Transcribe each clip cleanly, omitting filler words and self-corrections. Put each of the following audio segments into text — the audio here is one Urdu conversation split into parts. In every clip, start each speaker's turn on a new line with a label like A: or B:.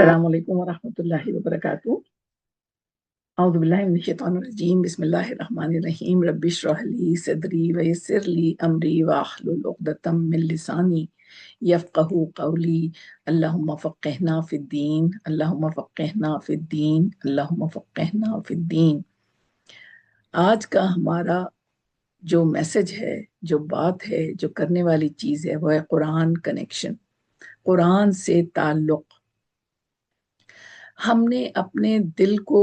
A: السلام علیکم ورحمۃ اللہ وبرکاتہ۔ اعوذ باللہ من الشیطان الرجیم، بسم اللہ الرحمن الرحیم۔ رب اشرح لی صدری ویسر لی امری واحلل عقدۃ من لسانی یفقہوا قولی۔ اللہم فقہنا فی الدین، اللہم فقہنا فی الدین، اللہم فقہنا فی الدین۔ آج کا ہمارا جو میسج ہے، جو بات ہے، جو کرنے والی چیز ہے، وہ ہے قرآن کنیکشن، قرآن سے تعلق۔ ہم نے اپنے دل کو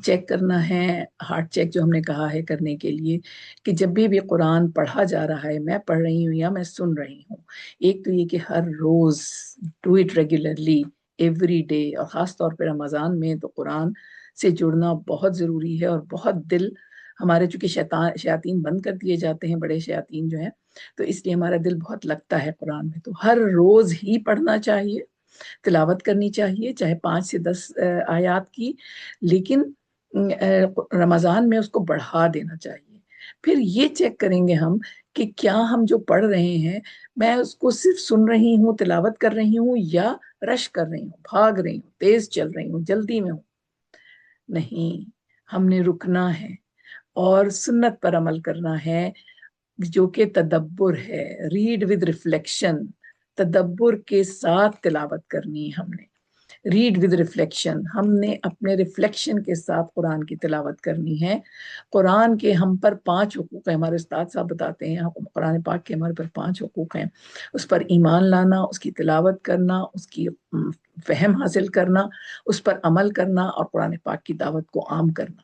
A: چیک کرنا ہے، ہارٹ چیک جو ہم نے کہا ہے کرنے کے لیے، کہ جب بھی قرآن پڑھا جا رہا ہے، میں پڑھ رہی ہوں یا میں سن رہی ہوں، ایک تو یہ کہ ہر روز do it regularly every day, اور خاص طور پہ رمضان میں تو قرآن سے جڑنا بہت ضروری ہے، اور بہت دل ہمارے چونکہ شیاطین بند کر دیے جاتے ہیں، بڑے شیاطین جو ہیں، تو اس لیے ہمارا دل بہت لگتا ہے قرآن میں، تو ہر روز ہی پڑھنا چاہیے، تلاوت کرنی چاہیے، چاہے 5 سے 10 آیات کی، لیکن رمضان میں اس کو بڑھا دینا چاہیے۔ پھر یہ چیک کریں گے ہم کہ کیا ہم جو پڑھ رہے ہیں، میں اس کو صرف سن رہی ہوں، تلاوت کر رہی ہوں، یا رش کر رہی ہوں، بھاگ رہی ہوں، تیز چل رہی ہوں، جلدی میں ہوں۔ نہیں، ہم نے رکنا ہے اور سنت پر عمل کرنا ہے، جو کہ تدبر ہے، ریڈ ود ریفلیکشن، تدبر کے ساتھ تلاوت کرنی ہے۔ ہم نے ریڈ ود ریفلیکشن، ہم نے اپنے ریفلیکشن کے ساتھ قرآن کی تلاوت کرنی ہے۔ قرآن کے ہم پر 5 حقوق ہیں، ہمارے استاد صاحب بتاتے ہیں، قرآن پاک کے ہمارے پر 5 حقوق ہیں۔ اس پر ایمان لانا، اس کی تلاوت کرنا، اس کی فہم حاصل کرنا، اس پر عمل کرنا، اور قرآن پاک کی دعوت کو عام کرنا۔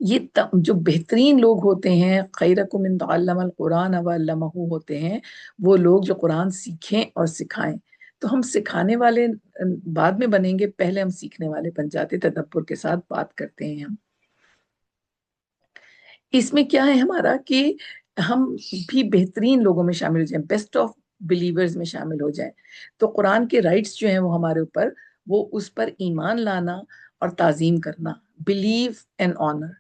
A: یہ جو بہترین لوگ ہوتے ہیں، خیرکم من تعلم القرآن وعلمہ ہوتے ہیں، وہ لوگ جو قرآن سیکھیں اور سکھائیں۔ تو ہم سکھانے والے بعد میں بنیں گے، پہلے ہم سیکھنے والے بن جاتے، تدبر کے ساتھ بات کرتے ہیں ہم۔ اس میں کیا ہے ہمارا کہ ہم بھی بہترین لوگوں میں شامل ہو جائیں، بیسٹ آف بلیورز میں شامل ہو جائیں۔ تو قرآن کے رائٹس جو ہیں وہ ہمارے اوپر، وہ اس پر ایمان لانا اور تعظیم کرنا، believe and honour,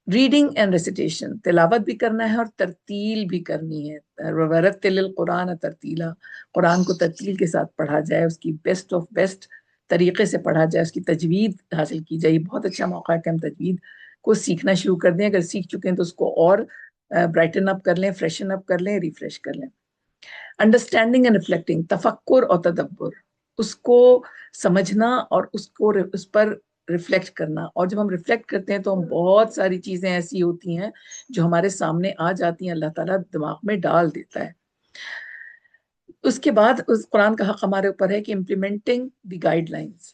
A: reading and recitation, تلاوت بھی کرنا ہے اور ترتیل بھی کرنی ہے۔ وَرَتِّلِ الْقُرْآنَ تَرْتِیلًا، قرآن کو ترتیل کے ساتھ پڑھا جائے، اس کی بیسٹ آف بیسٹ طریقے سے پڑھا جائے، اس کی تجوید حاصل کی جائے۔ بہت اچھا موقع ہے کہ ہم تجوید کو سیکھنا شروع کر دیں، اگر سیکھ چکے ہیں تو اس کو اور برائٹن اپ کر لیں، فریشن اپ کر لیں، ریفریش کر لیں۔ انڈرسٹینڈنگ اینڈ ریفلیکٹنگ، تفکر اور تدبر، اس کو سمجھنا اور اس پر ریفلیکٹ کرنا۔ اور جب ہم ریفلیکٹ کرتے ہیں تو ہم بہت ساری چیزیں ایسی ہوتی ہیں جو ہمارے سامنے آ جاتی ہیں، اللہ تعالیٰ دماغ میں ڈال دیتا ہے۔ اس کے بعد اس قرآن کا حق ہمارے اوپر ہے کہ امپلیمنٹنگ دی گائیڈ لائنز،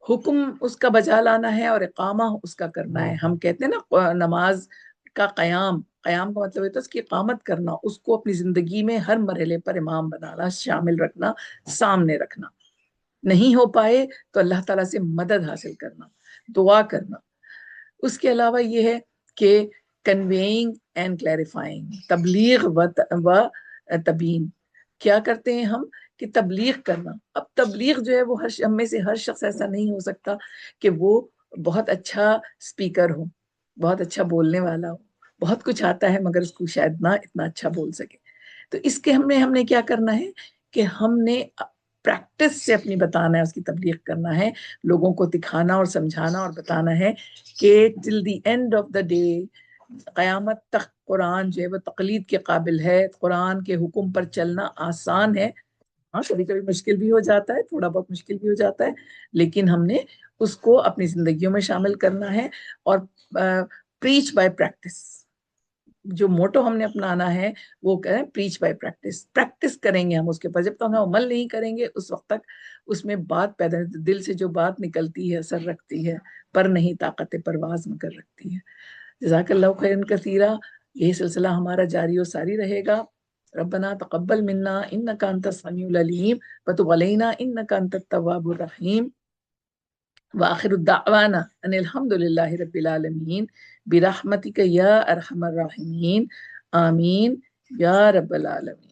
A: حکم اس کا بجا لانا ہے اور اقامہ اس کا کرنا ہے۔ ہم کہتے ہیں نا نماز کا قیام کا مطلب ہے تو اس کی اقامت کرنا، اس کو اپنی زندگی میں ہر مرحلے پر امام بنانا، شامل رکھنا، سامنے رکھنا۔ نہیں ہو پائے تو اللہ تعالیٰ سے مدد حاصل کرنا، دعا کرنا۔ اس کے علاوہ یہ ہے کہ کنویئنگ اینڈ کلیریفائنگ، تبلیغ و تبیین، کیا کرتے ہیں ہم کہ تبلیغ کرنا۔ اب تبلیغ جو ہے وہ ہم میں سے ہر شخص ایسا نہیں ہو سکتا کہ وہ بہت اچھا اسپیکر ہو، بہت اچھا بولنے والا ہو، بہت کچھ آتا ہے مگر اس کو شاید نہ اتنا اچھا بول سکے۔ تو اس کے ہم نے کیا کرنا ہے کہ ہم نے پریکٹس سے اپنی بتانا ہے، اس کی تبلیغ کرنا ہے، لوگوں کو دکھانا اور سمجھانا اور بتانا ہے کہ till the end of the day, قیامت تک قرآن جو ہے وہ تقلید کے قابل ہے، قرآن کے حکم پر چلنا آسان ہے۔ ہاں، کبھی کبھی مشکل بھی ہو جاتا ہے، تھوڑا بہت مشکل بھی ہو جاتا ہے، لیکن ہم نے اس کو اپنی زندگیوں میں شامل کرنا ہے۔ اور پریچ بائی پریکٹس، جو موٹو ہم نے اپنانا ہے وہ کریں، پریچ بائی پریکٹس۔ پریکٹس کریں گے ہم اس کے اوپر، جب تک ہم عمل نہیں کریں گے اس وقت تک اس میں بات پیدا نہیں، دل سے جو بات نکلتی ہے اثر رکھتی ہے، پر نہیں طاقت پرواز مگر رکھتی ہے۔ جزاک اللہ خیرا کثیرا، یہ سلسلہ ہمارا جاری و ساری رہے گا۔ ربنا تقبل منا انک انت السمیع العلیم وتب علینا انک انت التواب الرحیم، وآخر الدعوانا ان الحمد للہ رب العالمین، برحمتک یا ارحم الراحمین، آمین یا رب العالمین۔